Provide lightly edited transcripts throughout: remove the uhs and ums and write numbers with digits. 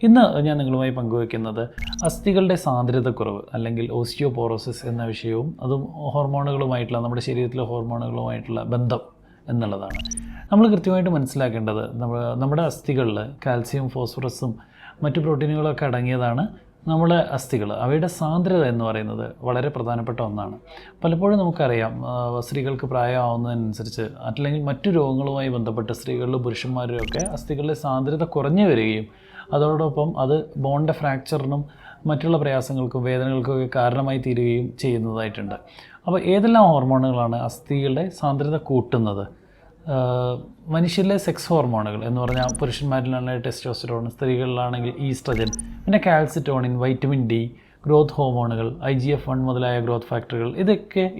ഇന്ന് ഞാൻ നിങ്ങളുമായി പങ്കുവയ്ക്കുന്നത് അസ്ഥികളുടെ സാന്ദ്രതക്കുറവ് അല്ലെങ്കിൽ ഓസ്റ്റിയോപോറോസിസ് എന്ന വിഷയവും അതും ഹോർമോണുകളുമായിട്ടുള്ള നമ്മുടെ ശരീരത്തിലെ ഹോർമോണുകളുമായിട്ടുള്ള ബന്ധം എന്നുള്ളതാണ്. നമ്മൾ കൃത്യമായിട്ട് മനസ്സിലാക്കേണ്ടത് നമ്മുടെ അസ്ഥികളിൽ കാൽസ്യം, ഫോസ്ഫറസും മറ്റു പ്രോട്ടീനുകളൊക്കെ അടങ്ങിയതാണ് നമ്മുടെ അസ്ഥികൾ. അവയുടെ സാന്ദ്രത എന്ന് പറയുന്നത് വളരെ പ്രധാനപ്പെട്ട ഒന്നാണ്. പലപ്പോഴും നമുക്കറിയാം, സ്ത്രീകൾക്ക് പ്രായമാവുന്നതിനനുസരിച്ച് അല്ലെങ്കിൽ മറ്റു രോഗങ്ങളുമായി ബന്ധപ്പെട്ട് സ്ത്രീകളിലും പുരുഷന്മാരിലും ഒക്കെ അസ്ഥികളുടെ സാന്ദ്രത കുറഞ്ഞു വരികയും അതോടൊപ്പം അത് ബോണിൻ്റെ ഫ്രാക്ചറിനും മറ്റുള്ള പ്രയാസങ്ങൾക്കും വേദനകൾക്കൊക്കെ കാരണമായി തീരുകയും ചെയ്യുന്നതായിട്ടുണ്ട്. അപ്പോൾ ഏതെല്ലാം ഹോർമോണുകളാണ് അസ്ഥികളുടെ സാന്ദ്രത കൂട്ടുന്നത്? മനുഷ്യരിലെ സെക്സ് ഹോർമോണുകൾ എന്ന് പറഞ്ഞാൽ പുരുഷന്മാരിലാണെങ്കിൽ ടെസ്റ്റോസ്റ്ററോൺ, സ്ത്രീകളിലാണെങ്കിൽ ഈസ്ട്രജൻ, പിന്നെ കാൽസിറ്റോണിൻ, വൈറ്റമിൻ ഡി, ഗ്രോത്ത് ഹോർമോണുകൾ, IGF-1 മുതലായ ഗ്രോത്ത് ഫാക്ടറുകൾ,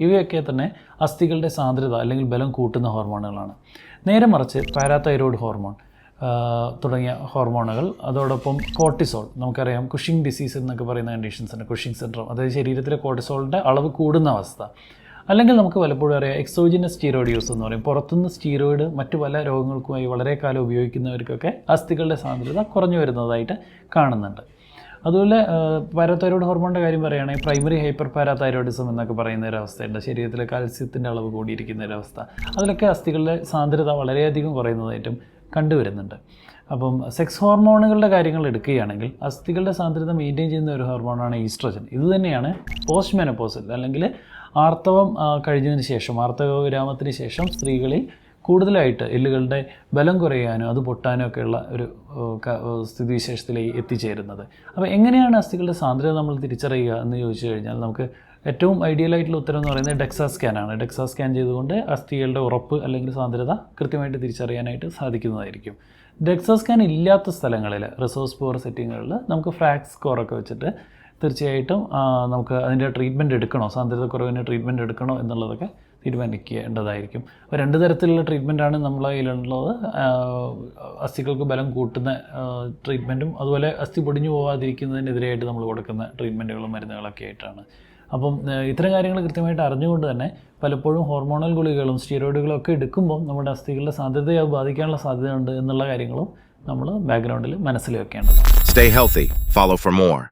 ഇവയൊക്കെ തന്നെ അസ്ഥികളുടെ സാന്ദ്രത അല്ലെങ്കിൽ ബലം കൂട്ടുന്ന ഹോർമോണുകളാണ്. നേരെ മറിച്ച് പാരാതൈറോയ്ഡ് ഹോർമോൺ തുടങ്ങിയ ഹോർമോണുകൾ, അതോടൊപ്പം കോർട്ടിസോൾ, നമുക്കറിയാം കുഷിംഗ് ഡിസീസ് എന്നൊക്കെ പറയുന്ന കണ്ടീഷൻസ് ഉണ്ട്, കുഷിംഗ് സിൻഡ്രോം, അതായത് ശരീരത്തിലെ കോർട്ടിസോളിൻ്റെ അളവ് കൂടുന്ന അവസ്ഥ. അല്ലെങ്കിൽ നമുക്ക് പലപ്പോഴും അറിയാം എക്സോജിനസ് സ്റ്റീറോയിഡ് യൂസ് എന്ന് പറയും. പുറത്തുനിന്ന് സ്റ്റീറോയിഡ് മറ്റു പല രോഗങ്ങൾക്കുമായി വളരെ കാലം ഉപയോഗിക്കുന്നവർക്കൊക്കെ അസ്ഥികളുടെ സാന്ദ്രത കുറഞ്ഞു വരുന്നതായിട്ട് കാണുന്നുണ്ട്. അതുപോലെ പാരാതൈറോയ്ഡ് ഹോർമോണിൻ്റെ കാര്യം പറയുകയാണെങ്കിൽ പ്രൈമറി ഹൈപ്പർ പാരാതൈറോയിഡിസം എന്നൊക്കെ പറയുന്ന ഒരവസ്ഥയുണ്ട്. ശരീരത്തിലെ കാൽസ്യത്തിൻ്റെ അളവ് കൂടിയിരിക്കുന്ന ഒരവസ്ഥ. അതിലൊക്കെ അസ്ഥികളുടെ സാന്ദ്രത വളരെയധികം കുറയുന്നതായിട്ടും കണ്ടുവരുന്നുണ്ട്. അപ്പം സെക്സ് ഹോർമോണുകളുടെ കാര്യങ്ങൾ എടുക്കുകയാണെങ്കിൽ അസ്ഥികളുടെ സാന്ദ്രത മെയിൻറ്റെയിൻ ചെയ്യുന്ന ഒരു ഹോർമോണാണ് ഈസ്ട്രജൻ. ഇത് തന്നെയാണ് പോസ്റ്റ് മെനോപോസിൽ അല്ലെങ്കിൽ ആർത്തവം കഴിഞ്ഞതിന് ശേഷം, ആർത്തവ വിരാമത്തിന് ശേഷം സ്ത്രീകളിൽ കൂടുതലായിട്ട് എല്ലുകളുടെ ബലം കുറയാനും അത് പൊട്ടാനും ഒക്കെയുള്ള ഒരു സ്ഥിതിവിശേഷത്തിലേക്ക് എത്തിച്ചേരുന്നത്. അപ്പോൾ എങ്ങനെയാണ് അസ്ഥികളുടെ സാന്ദ്രത നമ്മൾ തിരിച്ചറിയുക എന്ന് ചോദിച്ചു കഴിഞ്ഞാൽ നമുക്ക് ഏറ്റവും ഐഡിയലായിട്ടുള്ള ഉത്തരം എന്ന് പറയുന്നത് ഡെക്സാ സ്കാനാണ്. ഡെക്സാ സ്കാൻ ചെയ്തുകൊണ്ട് അസ്ഥികളുടെ ഉറപ്പ് അല്ലെങ്കിൽ സാന്ദ്രത കൃത്യമായിട്ട് തിരിച്ചറിയാനായിട്ട് സാധിക്കുന്നതായിരിക്കും. ഡെക്സാ സ്കാൻ ഇല്ലാത്ത സ്ഥലങ്ങളിൽ, റിസോഴ്സ് പൂർ സെറ്റിങ്ങുകളിൽ നമുക്ക് ഫ്രാക്സ് സ്കോറൊക്കെ വെച്ചിട്ട് തീർച്ചയായിട്ടും നമുക്ക് അതിൻ്റെ ട്രീറ്റ്മെൻറ്റ് എടുക്കണോ, സാന്ദ്രത കുറവിന് ട്രീറ്റ്മെൻറ്റ് എടുക്കണോ എന്നുള്ളതൊക്കെ തീരുമാനിക്കേണ്ടതായിരിക്കും. അപ്പോൾ രണ്ട് തരത്തിലുള്ള ട്രീറ്റ്മെൻറ്റാണ് നമ്മളെ കയ്യിലുള്ളത്. അസ്ഥികൾക്ക് ബലം കൂട്ടുന്ന ട്രീറ്റ്മെൻറ്റും അതുപോലെ അസ്ഥി പൊടിഞ്ഞു പോകാതിരിക്കുന്നതിനെതിരായിട്ട് നമ്മൾ കൊടുക്കുന്ന ട്രീറ്റ്മെൻറ്റുകളും മരുന്നുകളൊക്കെ ആയിട്ടാണ്. അപ്പം ഇത്തരം കാര്യങ്ങൾ കൃത്യമായിട്ട് അറിഞ്ഞുകൊണ്ട് തന്നെ പലപ്പോഴും ഹോർമോണൽ ഗുളികകളും സ്റ്റീറോയിഡുകളും ഒക്കെ എടുക്കുമ്പോൾ നമ്മുടെ അസ്ഥികളുടെ സാധ്യതയെ അത് ബാധിക്കാനുള്ള സാധ്യതയുണ്ട് എന്നുള്ള കാര്യങ്ങളും നമ്മൾ ബാക്ക്ഗ്രൗണ്ടിൽ മനസ്സിൽ വെക്കേണ്ടതാണ്. Stay healthy. Follow for more.